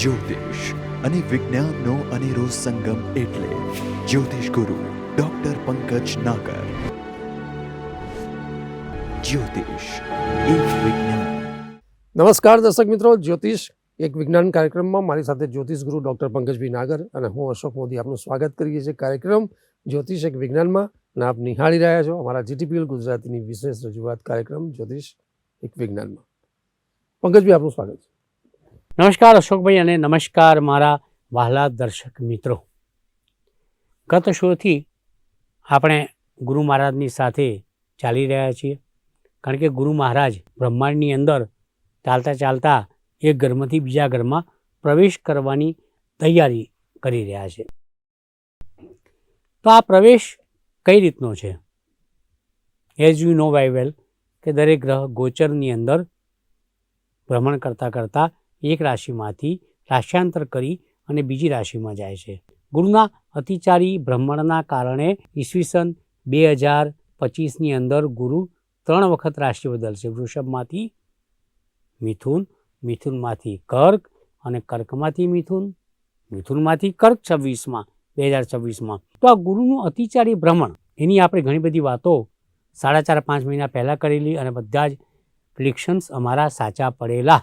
જ્યોતિષ અને વિજ્ઞાનનો અનેરો સંગમ એટલે જ્યોતિષ ગુરુ ડોક્ટર પંકજ નાગર. જ્યોતિષ એક વિજ્ઞાન. નમસ્કાર દર્શક મિત્રો, જ્યોતિષ એક વિજ્ઞાન કાર્યક્રમમાં મારી સાથે જ્યોતિષ ગુરુ ડૉક્ટર પંકજભાઈ નાગર અને હું અશોક મોદી આપનું સ્વાગત કરીએ છીએ કાર્યક્રમ જ્યોતિષ એક વિજ્ઞાનમાં. અને આપ નિહાળી રહ્યા છો અમારા GTPL ગુજરાતીની વિશેષ રજૂઆત કાર્યક્રમ જ્યોતિષ એક વિજ્ઞાનમાં. પંકજભાઈ આપનું સ્વાગત છે. નમસ્કાર અશોકભાઈ અને નમસ્કાર મારા વહાલા દર્શક મિત્રો. ગત શોથી આપણે ગુરુ મહારાજની સાથે ચાલી રહ્યા છીએ, કારણ કે ગુરુ મહારાજ બ્રહ્માંડની અંદર ચાલતા ચાલતા એક ઘરમાંથી બીજા ઘરમાં પ્રવેશ કરવાની તૈયારી કરી રહ્યા છે. તો આ પ્રવેશ કઈ રીતનો છે? As you know very well કે દરેક ગ્રહ ગોચરની અંદર ભ્રમણ કરતાં કરતાં એક રાશિમાંથી રાશ્યાંતર કરી અને બીજી રાશિમાં જાય છે. ગુરુના અતિચારી ભ્રમણના કારણે ઈસવીસન 2025ની અંદર ગુરુ 3 વખત રાશિ બદલશે. વૃષભમાંથી મિથુન, મિથુનમાંથી કર્ક અને કર્કમાંથી મિથુન, મિથુનમાંથી કર્ક 2026માં. તો આ ગુરુનું અતિચારી ભ્રમણ, એની આપણે ઘણી બધી વાતો 4.5 મહિના પહેલાં કરેલી અને બધા જ પ્રિડિક્શન્સ અમારા સાચા પડેલા.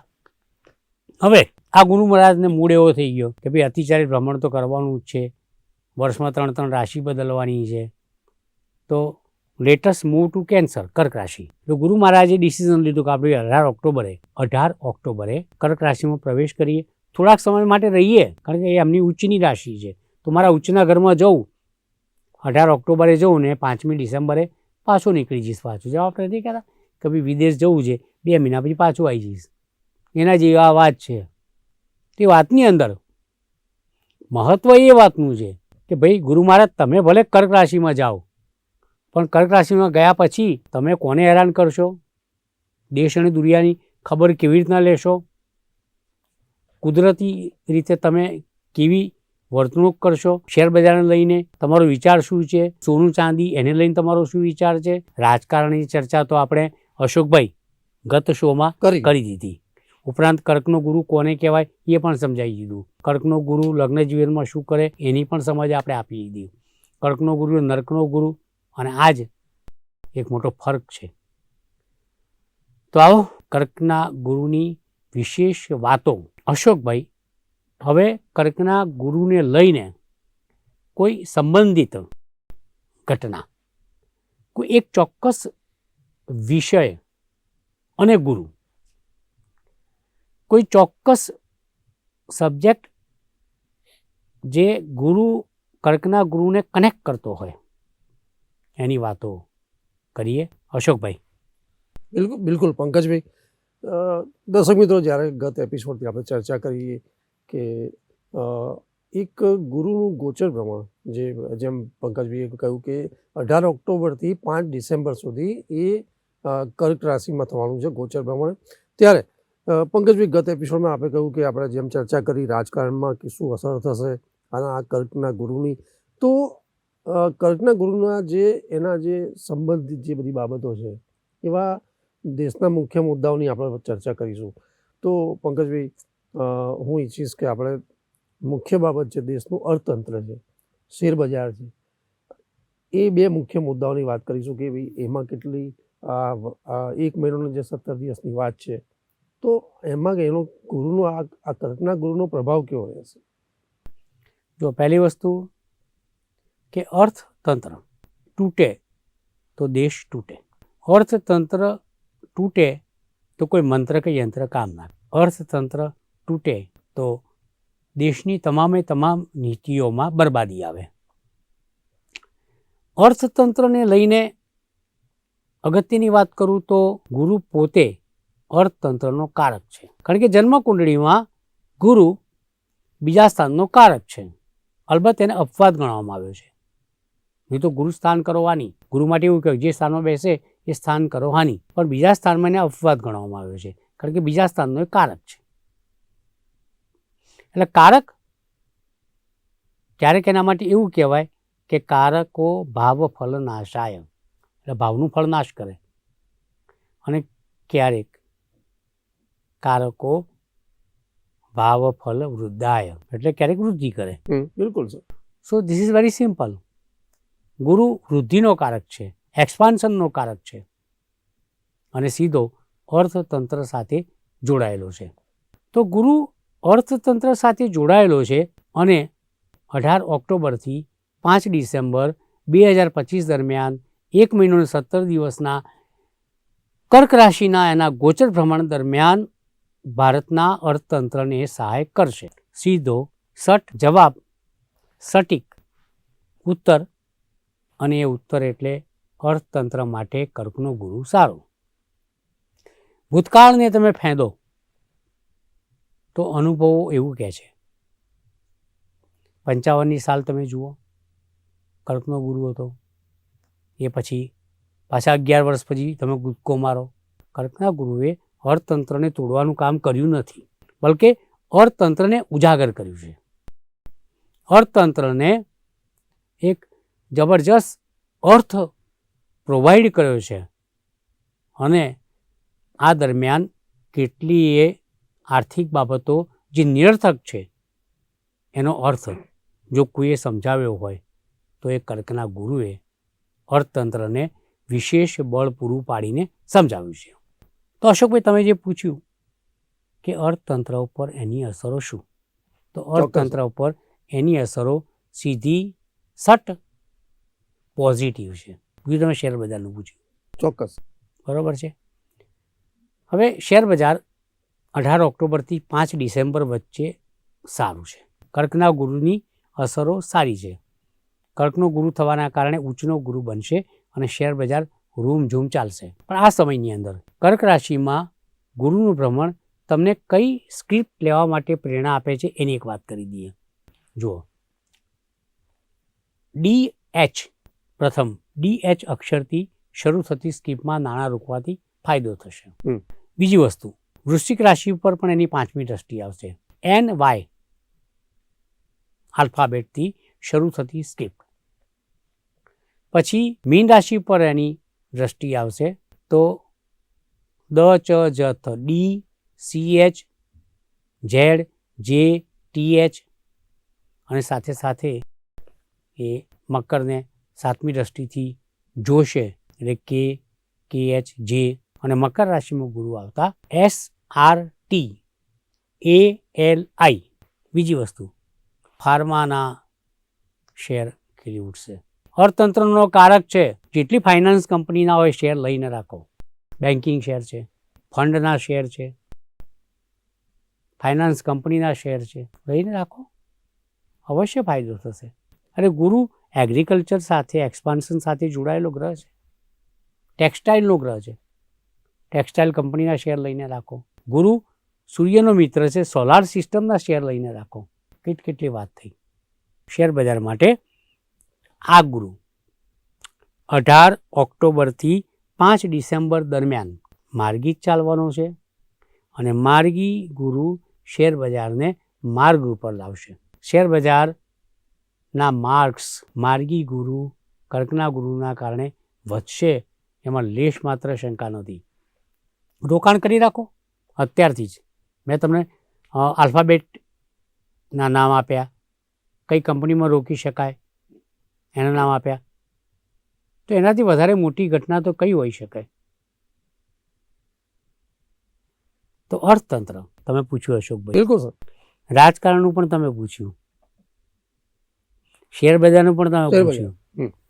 હવે આ ગુરુ મહારાજને મૂડ એવો થઈ ગયો કે ભાઈ અતિચારી ભ્રમણ તો કરવાનું જ છે, વર્ષમાં 3 રાશિ બદલવાની છે, તો લેટેસ્ટ મૂવ ટુ કેન્સર, કર્ક રાશિ. તો ગુરુ મહારાજે ડિસિઝન લીધું કે આપણે 18 ઓક્ટોબરે કર્ક રાશિમાં પ્રવેશ કરીએ, થોડાક સમય માટે રહીએ, કારણ કે એ એમની ઉચ્ચની રાશિ છે. તો મારા ઉચ્ચના ઘરમાં જવું, 18 ઓક્ટોબરે જવું ને 5મી ડિસેમ્બરે પાછો નીકળી જઈશ. પાછું જવાબ નથી કહેતા કે ભાઈ વિદેશ જવું છે, 2 મહિના પછી પાછું આવી જઈશ. એના જેવી આ વાત છે. તે વાતની અંદર મહત્વ એ વાતનું છે કે ભાઈ ગુરુ મહારાજ તમે ભલે કર્ક રાશિમાં જાઓ, પણ કર્ક રાશિમાં ગયા પછી તમે કોને હેરાન કરશો? દેશ અને દુનિયાની ખબર કેવી રીતના લેશો? કુદરતી રીતે તમે કેવી વર્તણૂક કરશો? શેર બજારને લઈને તમારો વિચાર શું છે? સોનું ચાંદી એને લઈને તમારો શું વિચાર છે? રાજકારણની ચર્ચા તો આપણે અશોકભાઈ ગત શોમાં કરી દીધી. ઉપરાંત કર્કનો ગુરુ કોને કહેવાય એ પણ સમજાવી દીધું. કર્કનો ગુરુ લગ્ન જીવનમાં શું કરે એની પણ સમજ આપણે આપી દીધી. કર્કનો ગુરુ, નર્કનો ગુરુ, અને આ જ એક મોટો ફરક છે. તો આવો કર્કના ગુરુની વિશેષ વાતો. અશોકભાઈ, હવે કર્કના ગુરુને લઈને કોઈ સંબંધિત ઘટના, કોઈ એક ચોક્કસ વિષય અને ગુરુ, કોઈ ચોક્કસ સબ્જેક્ટ જે ગુરુ કર્કના ગુરુને કનેક્ટ કરતો હોય એની વાતો કરીએ. અશોકભાઈ. બિલકુલ પંકજભાઈ. દર્શક મિત્રો, જ્યારે ગત એપિસોડથી આપણે ચર્ચા કરીએ કે એક ગુરુનું ગોચર ભ્રમણ, જેમ પંકજભાઈએ કહ્યું કે 18 ઓક્ટોબરથી 5 ડિસેમ્બર સુધી એ કર્ક રાશિમાં થવાનું છે ગોચર ભ્રમણ. ત્યારે પંકજભાઈ, ગત એપિસોડમાં આપણે કહ્યું કે આપણે જેમ ચર્ચા કરી રાજકારણમાં કે શું અસર થશે આ કર્કના ગુરુની, તો કર્કના ગુરુના એના જે સંબંધિત જે બધી બાબતો છે એવા દેશના મુખ્ય મુદ્દાઓની આપણે ચર્ચા કરીશું. તો પંકજભાઈ, હું ઈચ્છીશ કે આપણે મુખ્ય બાબત છે દેશનું અર્થતંત્ર છે, શેર બજાર છે, એ 2 મુખ્ય મુદ્દાઓની વાત કરીશું કે ભાઈ એમાં કેટલી 1 મહિનાનો જે 17 દિવસની વાત છે, તો એમાં એનો ગુરુનો આ કર્કના ગુરુનો પ્રભાવ કેવો રહેશે? જો પહેલી વસ્તુ કે અર્થતંત્ર તૂટે તો દેશ તૂટે. અર્થતંત્ર તૂટે તો કોઈ મંત્ર કે યંત્ર કામ ના. અર્થતંત્ર તૂટે તો દેશની તમામે તમામ નીતિઓમાં બરબાદી આવે. અર્થતંત્રને લઈને અગત્યની વાત કરું તો ગુરુ પોતે અર્થતંત્રનો કારક છે, કારણ કે જન્મકુંડળીમાં ગુરુ બીજા સ્થાનનો કારક છે. અલબત્ત એને અપવાદ ગણવામાં આવ્યો છે, નહીં તો ગુરુ સ્થાન કરો હાની. ગુરુ માટે એવું કહ્યું જે સ્થાનમાં બેસે એ સ્થાન કરો હાની, પણ બીજા સ્થાનમાં એને અપવાદ ગણવામાં આવ્યો છે, કારણ કે બીજા સ્થાનનો એ કારક છે. એટલે કારક ક્યારેક એના માટે એવું કહેવાય કે કારકો ભાવ ફલ નાશાય, એટલે ભાવનું ફળ નાશ કરે, અને ક્યારેક કારકો ભાવ ફલ વૃદ્ધાય, એટલે ક્યારેક વૃદ્ધિ કરે. બિલકુલ sir. So this is very simple. ગુરુ વૃદ્ધિનો કારક છે, એક્સપાન્શનનો કારક છે અને સીધો અર્થતંત્ર સાથે જોડાયેલો છે. તો ગુરુ અર્થતંત્ર સાથે જોડાયેલો છે અને 18 ઓક્ટોબરથી 5 ડિસેમ્બર 2025 દરમિયાન 1 મહિનો અને 17 દિવસના કર્ક રાશિના એના ગોચર ભ્રમણ દરમિયાન ભારતના અર્થતંત્રને સહાય કરશે. સીધો સટ જવાબ, સટીક ઉત્તર, અને એ ઉત્તર એટલે અર્થતંત્ર માટે કર્કનો ગુરુ સારો. ભૂતકાળને તમે ફેંદો તો અનુભવો એવું કહે છે. 55ની સાલ તમે જુઓ, કર્કનો ગુરુ હતો. એ પછી પાછા 11 વર્ષ પછી તમે કૂદકો મારો. કર્કના ગુરુએ અર્થતંત્રને તોડવાનું કામ કર્યું નથી, બલકે અર્થતંત્રને ઉજાગર કર્યું છે. અર્થતંત્રને એક જબરજસ્ત અર્થ પ્રોવાઈડ કર્યો છે અને આ દરમિયાન કેટલીય આર્થિક બાબતો જે નિરર્થક છે એનો અર્થ જો કોઈએ સમજાવ્યો હોય તો એ કર્કના ગુરુએ અર્થતંત્રને વિશેષ બળ પૂરું પાડીને સમજાવ્યું છે. તો અશોકભાઈ, તમે જે પૂછ્યું કે અર્થતંત્ર ઉપર એની અસરો શું, તો અર્થતંત્ર ઉપર એની અસરો સીધી સટ પોઝિટિવ છે. બીજું તમે શેર બજારનું પૂછ્યું. ચોક્કસ. બરાબર છે. હવે શેર બજાર 18 ઓક્ટોબરથી 5 ડિસેમ્બર વચ્ચે સારું છે. કર્કના ગુરુની અસરો સારી છે. કર્કનો ગુરુ થવાના કારણે ઉચ્ચનો ગુરુ બનશે અને શેર બજાર રૂમઝૂમ ચાલશે. પણ આ સમયની અંદર કર્ક રાશિમાં ગુરુનું ભ્રમણ તમને કઈ સ્ક્રિપ્ટ લેવા માટે પ્રેરણા આપે છે એની એક વાત કરી દઈએ. જુઓ, DH, પ્રથમ DH અક્ષરથી શરૂ થતી સ્ક્રિપ્ટમાં નાણાં રોકવાથી ફાયદો થશે. બીજી વસ્તુ, વૃશ્ચિક રાશિ ઉપર પણ એની 5મી દ્રષ્ટિ આવશે. NY આલ્ફાબેટથી શરૂ થતી સ્ક્રિપ્ટ. પછી મીન રાશિ પર એની દ્રષ્ટિ આવશે તો DCH, ZJ, TH અને સાથે સાથે એ મકરને 7મી દ્રષ્ટિથી જોશે એટલે KH, અને મકર રાશિમાં ગુરુ આવતા SRT, ALI. બીજી વસ્તુ, ફાર્માના શેર ખીલી ઉઠશે. અર્થતંત્રનો કારક છે. જેટલી ફાઇનાન્સ કંપનીના હોય શેર લઈને રાખો. બેન્કિંગ શેર છે, ફંડના શેર છે, ફાઇનાન્સ કંપનીના શેર છે, લઈને રાખો, અવશ્ય ફાયદો થશે. અરે ગુરુ એગ્રીકલ્ચર સાથે, એક્સપાન્શન સાથે જોડાયેલો ગ્રહ છે. ટેક્સટાઇલનો ગ્રહ છે. ટેક્સટાઇલ કંપનીના શેર લઈને રાખો. ગુરુ સૂર્યનો મિત્ર છે. સોલાર સિસ્ટમના શેર લઈને રાખો. કેટલી વાત થઈ. શેર બજાર માટે આ ગુરુ 18 ઓક્ટોબરથી 5 ડિસેમ્બર દરમિયાન માર્ગી ચાલવાનો છે અને માર્ગી ગુરુ શેર બજારને માર્ગ ઉપર લાવશે. શેર બજારના માર્ક્સ માર્ગી ગુરુ કર્કના ગુરુના કારણે વધશે, એમાં લેશ માત્ર શંકા નથી. રોકાણ કરી રાખો અત્યારથી જ. મેં તમને આલ્ફાબેટના નામ આપ્યા, કઈ કંપનીમાં રોકી શકાય એના નામ આપ્યા. તો એનાથી વધારે મોટી ઘટના તો કઈ હોઈ શકે? તો અર્થતંત્ર તમે પૂછ્યું અશોકભાઈ. બિલકુલ સર. રાજકારણનું પણ તમે પૂછ્યું, શેર બજારનું પણ તમે પૂછ્યું,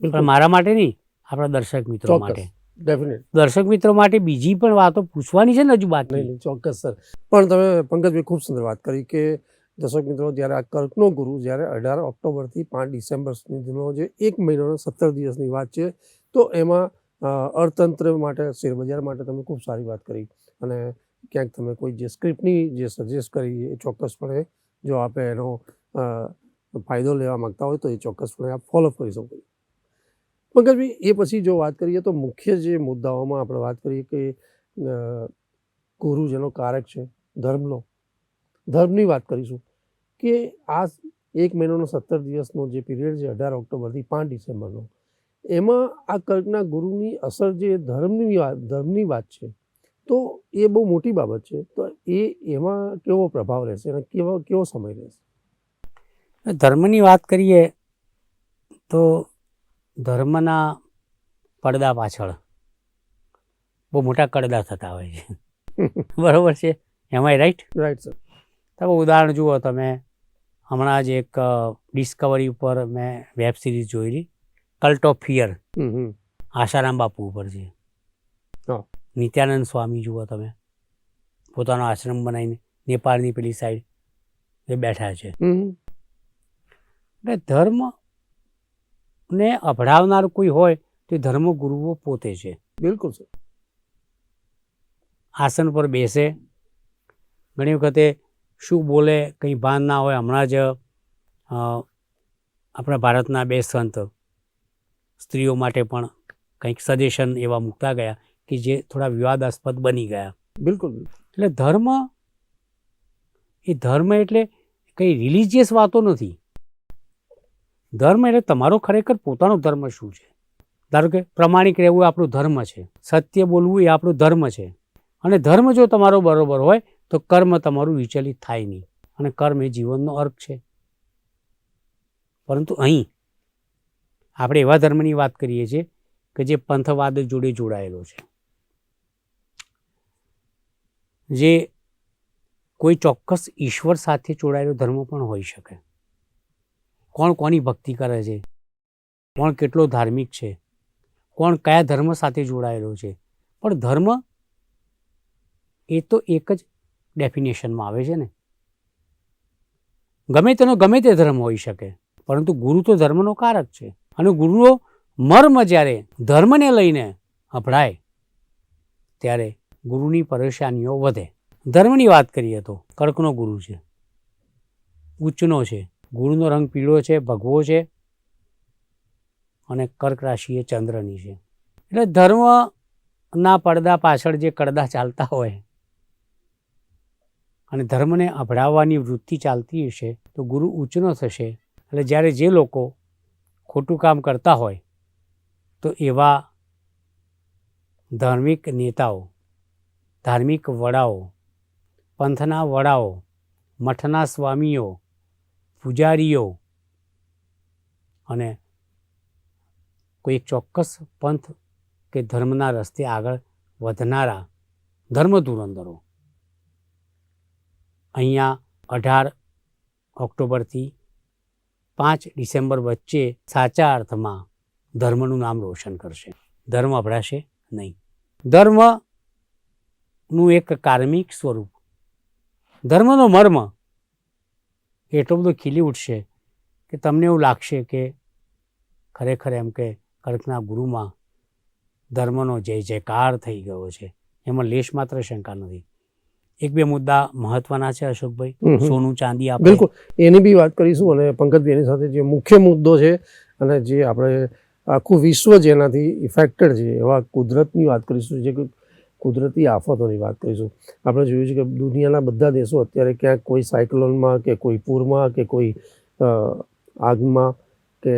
પણ મારા માટે નહીં, આપણા દર્શક મિત્રો માટે. ડેફિનેટ. દર્શક મિત્રો માટે બીજી પણ વાતો પૂછવાની છે ને હજુ બાકી. નહીં, ચોક્કસ સર. પણ તમે પંકજભાઈ ખૂબ સુંદર વાત કરી કે દર્શક મિત્રો, જ્યારે આ કર્કનો ગુરુ જ્યારે 18 ઓક્ટોબરથી 5 ડિસેમ્બર સુધીનો જે 1 મહિનો અને 17 દિવસની વાત છે, તો એમાં અર્થતંત્ર માટે, શેરબજાર માટે તમે ખૂબ સારી વાત કરી. અને ક્યાંક તમે કોઈ જે સ્ક્રિપ્ટની જે સજેસ્ટ કરી એ ચોક્કસપણે જો આપે એનો ફાયદો લેવા માગતા હોય તો એ ચોક્કસપણે આપ ફોલો કરી શકો. પંકજભાઈ, એ પછી જો વાત કરીએ તો મુખ્ય જે મુદ્દાઓમાં આપણે વાત કરીએ કે ગુરુ જેનો કારક છે ધર્મની વાત કરીશું કે આ 1 મહિનાનો 17 દિવસનો જે પીરિયડ છે 18 ઓક્ટોબરથી 5 ડિસેમ્બરનો, એમાં આ કર્કના ગુરુની અસર જે ધર્મની વાત છે, તો એ બહુ મોટી બાબત છે. તો એમાં કેવો પ્રભાવ રહેશે અને કેવો સમય રહેશે? ધર્મની વાત કરીએ તો ધર્મના પડદા પાછળ બહુ મોટા કડદા થતા હોય છે. બરાબર છે, એમાંય રાઈટ. Right sir. તમે ઉદાહરણ જુઓ, તમે હમણાં જ એક ડિસ્કવરી ઉપર મેં વેબ સિરીઝ જોયેલી, કલ્ટ ઓફ ફિયર, આશારામ બાપુ ઉપર છે. હા. નિત્યાનંદ સ્વામી જુઓ તમે, પોતાનો આશ્રમ બનાવીને નેપાળની પેલી સાઈડ એ બેઠા છે. એટલે ધર્મને અભડાવનાર કોઈ હોય તો ધર્મગુરુઓ પોતે છે. બિલકુલ સર. આસન પર બેસે, ઘણી વખતે શું બોલે કંઈ ભાન ના હોય. હમણાં જ આપણા ભારતના 2 સંત સ્ત્રીઓ માટે પણ કંઈક સજેશન એવા મૂકતા ગયા કે જે થોડા વિવાદાસ્પદ બની ગયા. બિલકુલ. એટલે ધર્મ એટલે કંઈ રિલિજિયસ વાતો નથી. ધર્મ એટલે તમારો ખરેખર પોતાનો ધર્મ શું છે. ધારો કે પ્રમાણિક રહેવું એ આપણો ધર્મ છે, સત્ય બોલવું એ આપણો ધર્મ છે. અને ધર્મ જો તમારો બરોબર હોય તો કર્મ તમારું વિચલિત થાય નહીં, અને કર્મ એ જીવનનો અર્થ છે. પરંતુ અહીં આપણે એવા ધર્મની વાત કરીએ છીએ કે જે પંથવાદ જોડે જોડાયેલો છે, જે કોઈ ચોક્કસ ઈશ્વર સાથે જોડાયેલો ધર્મ પણ હોઈ શકે. કોણ કોની ભક્તિ કરે છે, કોણ કેટલો ધાર્મિક છે, કોણ કયા ધર્મ સાથે જોડાયેલો છે, પણ ધર્મ એ તો એક જ ડેફિનેશનમાં આવે છે ને. ગમે તેનો ગમે તે ધર્મ હોઈ શકે, પરંતુ ગુરુ તો ધર્મનો કારક છે. અને ગુરુનો મર્મ જ્યારે ધર્મને લઈને અભડાય ત્યારે ગુરુની પરેશાનીઓ વધે. ધર્મની વાત કરીએ તો કર્કનો ગુરુ છે, ઉચ્ચનો છે, ગુરુનો રંગ પીળો છે, ભગવો છે, અને કર્ક રાશિ એ ચંદ્રની છે. એટલે ધર્મના પડદા પાછળ જે કડદા ચાલતા હોય અને ધર્મને અભડાવવાની વૃત્તિ ચાલતી હશે તો ગુરુ ઉચ્ચનો થશે. એટલે જ્યારે જે લોકો ખોટું કામ કરતા હોય તો એવા ધાર્મિક નેતાઓ, ધાર્મિક વડાઓ, પંથના વડાઓ, મઠના સ્વામીઓ, પૂજારીઓ અને કોઈ એક ચોક્કસ પંથ કે ધર્મના રસ્તે આગળ વધનારા ધર્મ ધુરંધરો અહીંયા 18 ઓક્ટોબરથી 5 ડિસેમ્બર વચ્ચે સાચા અર્થમાં ધર્મનું નામ રોશન કરશે. ધર્મ અભડાશે નહીં. ધર્મનું એક કાર્મિક સ્વરૂપ, ધર્મનો મર્મ એટલો બધો ખીલી ઉઠશે કે તમને એવું લાગશે કે ખરેખર એમ કે કર્કના ગુરુમાં ધર્મનો જય જયકાર થઈ ગયો છે. એમાં લેશ માત્ર શંકા નથી. 1-2 મુદ્દા મહત્વના છે અશોકભાઈ, સોનું ચાંદી આપણે બિલકુલ એની બી વાત કરીશું. અને પંકજભાઈ એની સાથે જે મુખ્ય મુદ્દો છે અને જે આપણે આખું વિશ્વ જેનાથી ઇફેક્ટેડ છે એવા કુદરતની વાત કરીશું, જે કુદરતી આફતોની વાત કરીશું. આપણે જોયું છે કે દુનિયાના બધા દેશો અત્યારે ક્યાંક કોઈ સાયક્લોનમાં કે કોઈ પૂરમાં કે કોઈ આગમાં કે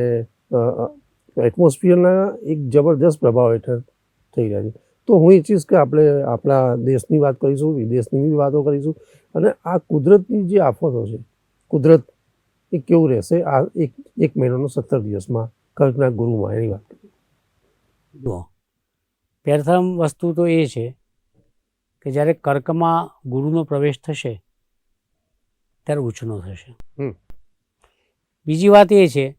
એટમોસ્ફિયરના એક જબરદસ્ત પ્રભાવ હેઠળ થઈ રહ્યા છે. તો હું ઈચ્છીશ કે આપણે આપણા દેશની વાત કરીશું, વિદેશની બી વાતો કરીશું, અને આ કુદરતની જે આફતો છે, કુદરત એ કેવું રહેશે આ એક મહિનાનો 17 દિવસમાં કર્કના ગુરુમાં, એની વાત કરીએ. જુઓ, પ્રથમ વસ્તુ તો એ છે કે જ્યારે કર્કમાં ગુરુનો પ્રવેશ થશે ત્યારે ઉચ્ચનો થશે. બીજી વાત એ છે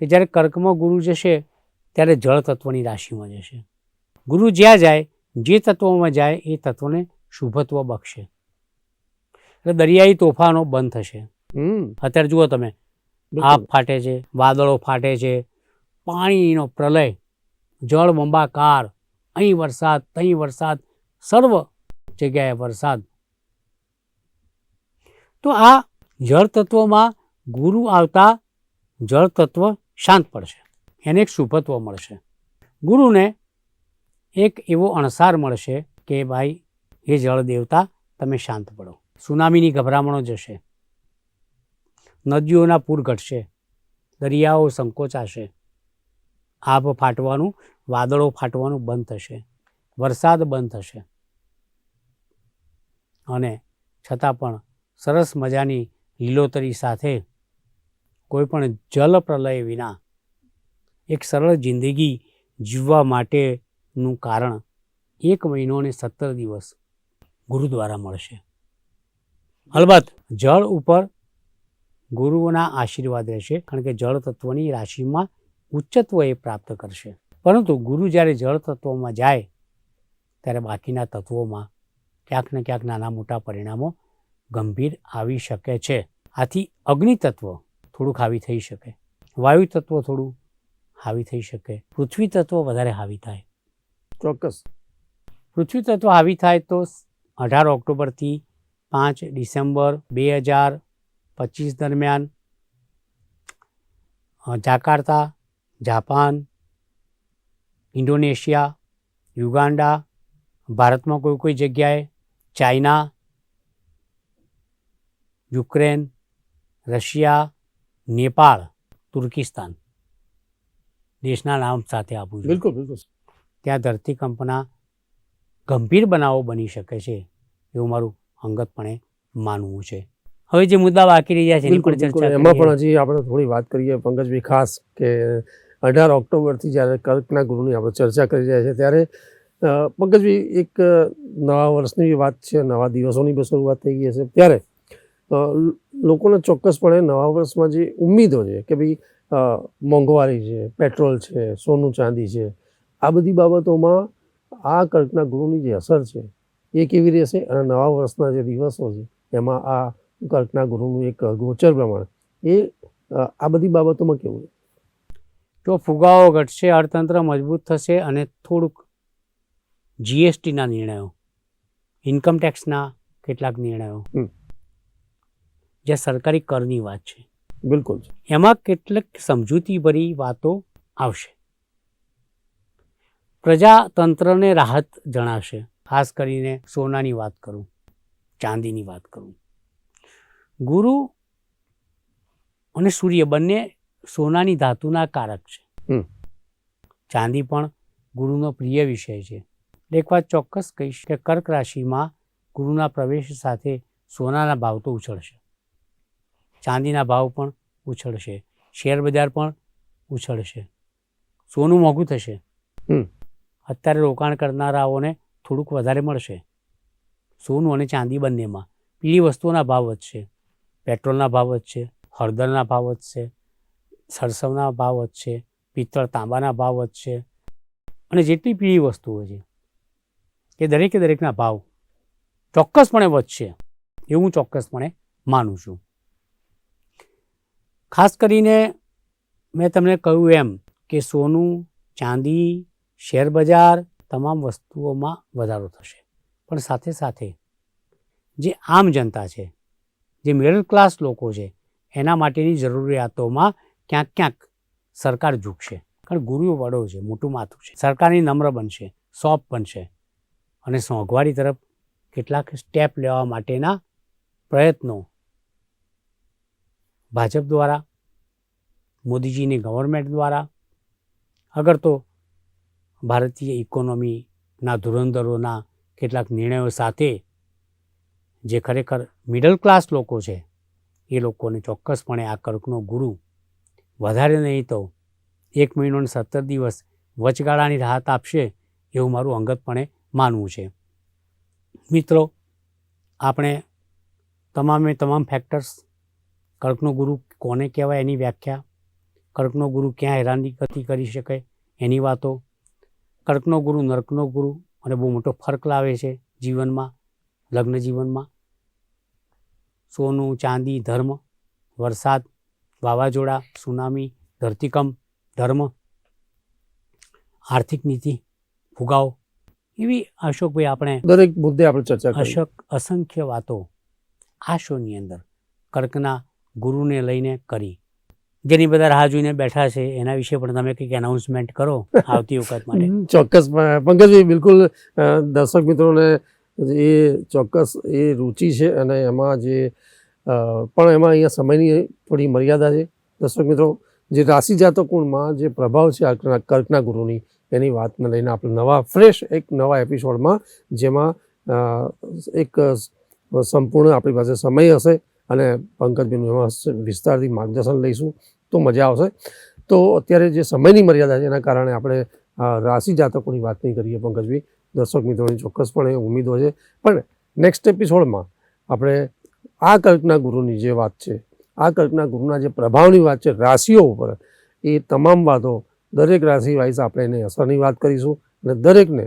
કે જ્યારે કર્કમાં ગુરુ જશે ત્યારે જળ તત્વની રાશિમાં જશે. ગુરુ જ્યાં જાય, જે તત્વમાં જાય એ તત્વને શુભત્વ બક્ષે. એટલે દરિયાઈ તોફાનો બંધ થશે. અત્યારે જુઓ તમે, આગ ફાટે છે, વાદળો ફાટે છે, પાણીનો પ્રલય, જળબંબાકાર, અહીં વરસાદ, તહીં વરસાદ, સર્વ જગ્યાએ વરસાદ. તો આ જળ તત્વમાં ગુરુ આવતા જળ તત્વ શાંત પડશે, એને એક શુભત્વ મળશે. ગુરુને એક એવો અણસાર મળશે કે ભાઈ હે જળ દેવતા તમે શાંત પડો. સુનામીની ગભરામણો જશે, નદીઓના પૂર ઘટશે, દરિયાઓ સંકોચાશે, આભ ફાટવાનું, વાદળો ફાટવાનું બંધ થશે, વરસાદ બંધ થશે. અને છતાં પણ સરસ મજાની લીલોતરી સાથે કોઈ પણ જલ પ્રલય વિના એક સરળ જિંદગી જીવવા માટેનું કારણ 1 મહિનો અને 17 દિવસ ગુરુ દ્વારા મળશે. અલબત્ત જળ ઉપર ગુરુઓના આશીર્વાદ રહેશે, કારણ કે જળ તત્વની રાશિમાં ઉચ્ચત્વ એ પ્રાપ્ત કરશે. પરંતુ ગુરુ જ્યારે જળ તત્વમાં જાય ત્યારે બાકીના તત્વોમાં ક્યાંક ને ક્યાંક નાના મોટા પરિણામો ગંભીર આવી શકે છે. આથી અગ્નિ તત્વ થોડુંક હાવી થઈ શકે, વાયુ તત્વ થોડું હાવી થઈ શકે, પૃથ્વી તત્વ વધારે હાવી થાય. ચોક્કસ. પૃથ્વી તત્વ હાવી થાય તો 18 ઓક્ટોબરથી 5 ડિસેમ્બર 2025 દરમિયાન જાકાર્તા, જાપાન, ઇન્ડોનેશિયા, યુગાન્ડા, ભારતમાં કોઈ જગ્યાએ, ચાઇના, યુક્રેન, રશિયા, નેપાળ, તુર્કિસ્તાન દેશના નામ સાથે આપું છું. બિલકુલ બિલકુલ. ત્યાં ધરતીકંપના ગંભીર બનાવો બની શકે છે એવું મારું અંગતપણે માનવું છે. હવે જે મુદ્દા બાકી રહ્યા છે એની બિલકુલ પણ બિલકુલ. ચર્ચા એમાં કરીએ. પણ હજી આપણે થોડી વાત કરીએ પંકજભાઈ, ખાસ કે 18 ઓક્ટોબરથી જ્યારે કર્કના ગુરુની આપણે ચર્ચા કરી રહ્યા છીએ ત્યારે પંકજભાઈ એક નવા વર્ષની વાત છે, નવા દિવસોની બી શરૂઆત થઈ ગઈ છે, ત્યારે લોકોને ચોક્કસપણે નવા વર્ષમાં જે ઉમ્મીદો છે કે ભાઈ મોંઘવારી છે, પેટ્રોલ છે, સોનું ચાંદી છે, આ બધી બાબતોમાં આ કર્કના ગુરુની જે અસર છે એ કેવી રહેશે, અને નવા વર્ષના જે દિવસો છે એમાં આ કર્કના ગુરુનું એક ગોચર પ્રમાણે એ આ બધી બાબતોમાં કેવું? તો ફુગાવો ઘટશે, અર્થતંત્ર મજબૂત થશે અને થોડુંક જીએસટીના નિર્ણયો, ઇન્કમટેક્સના કેટલાક નિર્ણયો, જે સરકારી કરની વાત છે, બિલકુલ એમાં કેટલીક સમજૂતીભરી વાતો આવશે. પ્રજાતંત્રને રાહત જણાશે. ખાસ કરીને સોનાની વાત કરું, ચાંદીની વાત કરું. ગુરુ અને સૂર્ય બંને સોનાની ધાતુના કારક છે. ચાંદી પણ ગુરુનો પ્રિય વિષય છે. એક વાત ચોક્કસ કહીશ કે કર્ક રાશિમાં ગુરુના પ્રવેશ સાથે સોનાના ભાવ તો ઉછળશે, ચાંદીના ભાવ પણ ઉછળશે, શેર બજાર પણ ઉછળશે, સોનું મોંઘું થશે. અત્યારે રોકાણ કરનારાઓને થોડુંક વધારે મળશે. સોનું અને ચાંદી બંનેમાં પીળી વસ્તુઓના ભાવ વધશે, પેટ્રોલના ભાવ વધશે, હળદરના ભાવ વધશે, સરસવના ભાવ વધશે, પિત્તળ તાંબાના ભાવ વધશે, અને જેટલી પીળી વસ્તુઓ છે એ દરેકના ભાવ ચોક્કસપણે વધશે એવું હું ચોક્કસપણે માનું છું. ખાસ કરીને મેં તમને કહ્યું એમ કે સોનું, ચાંદી, શેરબજાર તમામ વસ્તુઓમાં વધારો થશે, પણ સાથે સાથે જે આમ જનતા છે, જે મિડલ ક્લાસ લોકો છે, એના માટેની જરૂરિયાતોમાં ક્યાંક સરકાર ઝૂકશે. કારણ ગુરુ વડો છે, મોટું માથું છે, સરકારની નમ્ર બનશે, સોફ્ટ બનશે, અને મોંઘવારી તરફ કેટલાક સ્ટેપ લેવા માટેના પ્રયત્નો ભાજપ દ્વારા, મોદીજીની ગવર્મેન્ટ દ્વારા, અગર તો ભારતીય ઇકોનોમીના ધુરંધરોના કેટલાક નિર્ણયો સાથે જે ખરેખર મિડલ ક્લાસ લોકો છે એ લોકોને ચોક્કસપણે આ કર્કનો ગુરુ વધારે નહીં તો 1 મહિનો અને 17 દિવસ વચગાળાની રાહત આપશે એવું મારું અંગતપણે માનવું છે. મિત્રો, આપણે તમામ ફેક્ટર્સ, કર્કનો ગુરુ કોને કહેવાય એની વ્યાખ્યા, કર્કનો ગુરુ ક્યાં હેરાનગતિ કરી શકે એની વાતો, કર્કનો ગુરુ નર્કનો ગુરુ અને બહુ મોટો ફરક લાવે છે જીવનમાં, લગ્ન જીવનમાં, સોનું, ચાંદી, ધર્મ, વરસાદ, વાવાઝોડા, સુનામી, ધરતીકંપ, ધર્મ, આર્થિક નીતિ, ફુગાવો, એવી અશોકભાઈ આપણે દરેક મુદ્દે આપણે ચર્ચા કરી. અસંખ્ય વાતો આ શોની અંદર કર્કના ગુરુને લઈને કરી, જેની બધા રાહ જોઈને બેઠા છે એના વિશે પણ તમે કંઈક એનાઉન્સમેન્ટ કરો આવતી વખત માટે. ચોક્કસ પંકજભાઈ, બિલકુલ દર્શક મિત્રોને એ ચોક્કસ એ રુચિ છે, અને એમાં જે પણ એમાં અહીંયા સમયની થોડી મર્યાદા છે. દર્શક મિત્રો, જે રાશિ જાતકોમાં જે પ્રભાવ છે આ કર્કના ગુરુની એની વાતને લઈને આપણે એક નવા એપિસોડમાં, જેમાં એક સંપૂર્ણ આપણી પાસે સમય હશે અને પંકજભાઈનું એમાં વિસ્તારથી માર્ગદર્શન લઈશું તો મજા આવશે. તો અત્યારે જે સમયની મર્યાદા છે એના કારણે આપણે રાશિ જાતકોની વાત નહીં કરીએ પંકજભાઈ. દર્શક મિત્રોની ચોક્કસપણે ઉમ્મીદ હોય છે, પણ નેક્સ્ટ એપિસોડમાં આપણે આ કલ્પના ગુરુની જે વાત છે, આ કલ્પના ગુરુના જે પ્રભાવની વાત છે રાશિઓ ઉપર, એ તમામ વાતો દરેક રાશિ વાઇઝ આપણે એને અસરની વાત કરીશું અને દરેકને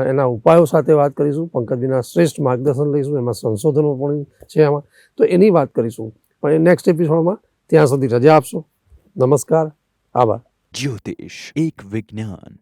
એના ઉપાયો સાથે વાત કરીશું. પંકજભાઈના શ્રેષ્ઠ માર્ગદર્શન લઈશું, એમાં સંશોધનો પણ છે આમાં, તો એની વાત કરીશું પણ એ નેક્સ્ટ એપિસોડમાં. ત્યાં સુધી રજા આપશો. નમસ્કાર, આભાર. જ્યોતિષ એક વિજ્ઞાન.